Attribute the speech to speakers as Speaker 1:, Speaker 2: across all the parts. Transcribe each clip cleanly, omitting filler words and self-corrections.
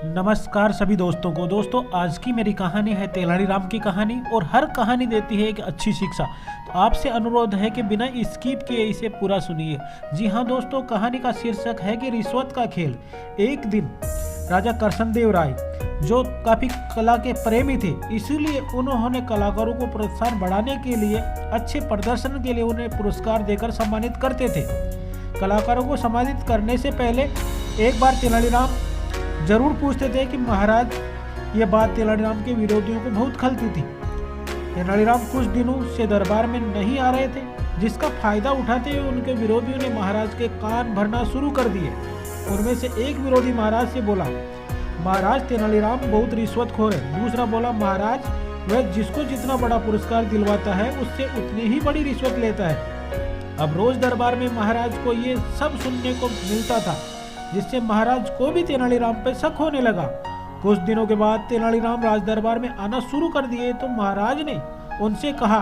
Speaker 1: नमस्कार सभी दोस्तों को। दोस्तों आज की मेरी कहानी है तेनालीराम की कहानी और हर कहानी देती है एक अच्छी शिक्षा। तो आपसे अनुरोध है कि बिना स्किप किए इसे पूरा सुनिए। जी हाँ दोस्तों, कहानी का शीर्षक है कि रिश्वत का खेल। एक दिन राजा कृष्णदेव राय जो काफ़ी कला के प्रेमी थे, इसीलिए उन्होंने कलाकारों को प्रोत्साहन बढ़ाने के लिए अच्छे प्रदर्शन के लिए उन्हें पुरस्कार देकर सम्मानित करते थे। कलाकारों को सम्मानित करने से पहले एक बार तेनालीराम जरूर पूछते थे कि महाराज, ये बात तेनालीराम के विरोधियों को बहुत खलती थी। तेनालीराम कुछ दिनों से दरबार में नहीं आ रहे थे, जिसका फायदा उठाते हुए उनके विरोधियों ने महाराज के कान भरना शुरू कर दिए। उनमें से एक विरोधी महाराज से बोला, महाराज तेनालीराम बहुत रिश्वतखोर है। दूसरा बोला, महाराज वह जिसको जितना बड़ा पुरस्कार दिलवाता है उससे उतनी ही बड़ी रिश्वत लेता है। अब रोज दरबार में महाराज को ये सब सुनने को मिलता था, जिससे महाराज को भी तेनालीराम पर शक होने लगा। कुछ दिनों के बाद तेनालीराम राज दरबार में आना शुरू कर दिए तो महाराज ने उनसे कहा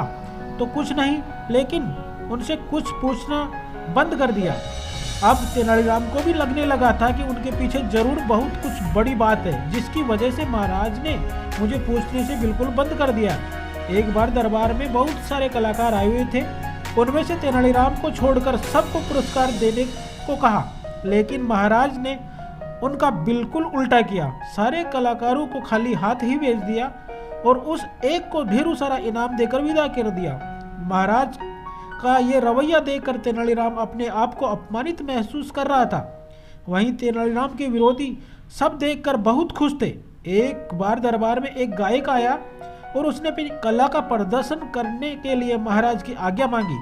Speaker 1: तो कुछ नहीं, लेकिन उनसे कुछ पूछना बंद कर दिया। अब तेनालीराम को भी लगने लगा था कि उनके पीछे जरूर बहुत कुछ बड़ी बात है, जिसकी वजह से महाराज ने मुझे पूछने से बिल्कुल बंद कर दिया। एक बार दरबार में बहुत सारे कलाकार आए हुए थे, उनमें से तेनालीराम को छोड़कर सबको पुरस्कार देने को कहा, लेकिन महाराज ने उनका बिल्कुल उल्टा किया। सारे कलाकारों को खाली हाथ ही भेज दिया और उस एक को ढेरों सारा इनाम देकर विदा कर दिया। महाराज का ये रवैया देखकर तेनालीराम अपने आप को अपमानित महसूस कर रहा था। वहीं तेनालीराम के विरोधी सब देखकर बहुत खुश थे। एक बार दरबार में एक गायक आया और उसने अपनी कला का प्रदर्शन करने के लिए महाराज की आज्ञा मांगी।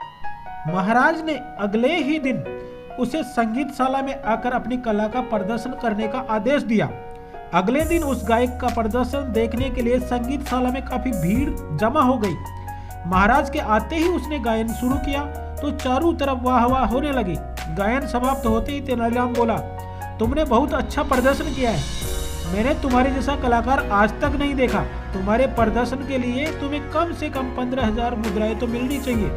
Speaker 1: महाराज ने अगले ही दिन उसे संगीतशाला में आकर अपनी कला का प्रदर्शन करने का आदेश दिया। अगले दिन उस गायक का प्रदर्शन देखने के लिए संगीतशाला में काफी भीड़ जमा हो गई। महाराज के आते ही उसने गायन शुरू किया तो चारों तरफ वाह वाह होने लगी। गायन समाप्त होते ही तेनालीराम बोला, तुमने बहुत अच्छा प्रदर्शन किया है। मैंने तुम्हारे जैसा कलाकार आज तक नहीं देखा। तुम्हारे प्रदर्शन के लिए तुम्हें कम से कम 15,000 मुद्राएं तो मिलनी चाहिए।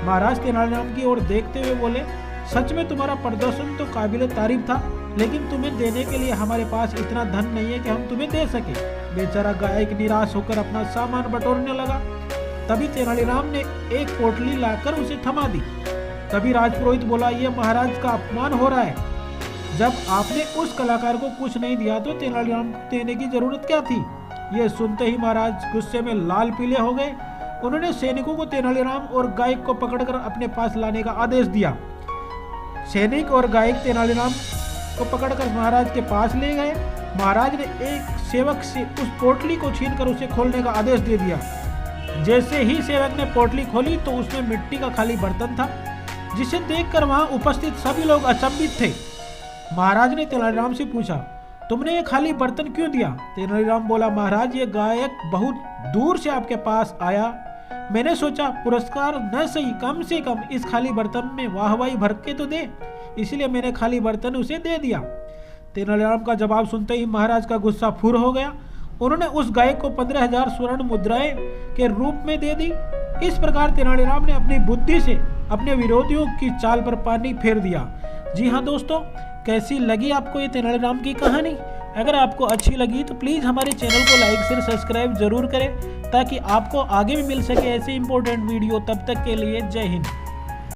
Speaker 1: महाराज तेनालीराम की ओर देखते हुए बोले, सच में तुम्हारा प्रदर्शन तो काबिल तारीफ था, लेकिन तुम्हें देने के लिए हमारे पास इतना धन नहीं है कि हम तुम्हें दे सके। बेचारा गायक निराश होकर अपना सामान बटोरने लगा। तभी तेनालीराम ने एक पोटली लाकर उसे थमा दी। तभी राजपुरोहित बोला, यह महाराज का अपमान हो रहा है। जब आपने उस कलाकार को कुछ नहीं दिया तो तेनालीराम को देने की जरूरत क्या थी। यह सुनते ही महाराज गुस्से में लाल पीले हो गए। उन्होंने सैनिकों को तेनालीराम और गायक को पकड़कर अपने पास लाने का आदेश दिया। सैनिक और गायक तेनालीराम को पकड़कर महाराज के पास ले गए। महाराज ने एक सेवक से उस पोटली को छीनकर उसे खोलने का आदेश दे दिया। जैसे ही सेवक ने पोटली खोली तो उसमें मिट्टी का खाली बर्तन था, जिसे देखकर वहां उपस्थित सभी लोग अचंभित थे। महाराज ने तेनालीराम से पूछा, तुमने ये खाली बर्तन क्यों दिया। तेनालीराम बोला, महाराज ये गायक बहुत दूर से आपके पास आया। मैंने सोचा पुरस्कार न सही, कम से कम इस खाली बर्तन में वाहवाही भर के तो दे, इसलिए मैंने खाली बर्तन उसे दे दिया। तेनालीराम का जवाब सुनते ही महाराज का गुस्सा फूर हो गया। उन्होंने उस गायक को 15,000 स्वर्ण मुद्राएं के रूप में दे दी। इस प्रकार तेनालीराम ने अपनी बुद्धि से अपने विरोधियों की चाल पर पानी फेर दिया। जी हाँ दोस्तों, कैसी लगी आपको ये तेनालीराम की कहानी। अगर आपको अच्छी लगी तो प्लीज़ हमारे चैनल को लाइक शेयर सब्सक्राइब जरूर करें, ताकि आपको आगे भी मिल सके ऐसे इंपॉर्टेंट वीडियो। तब तक के लिए जय हिंद।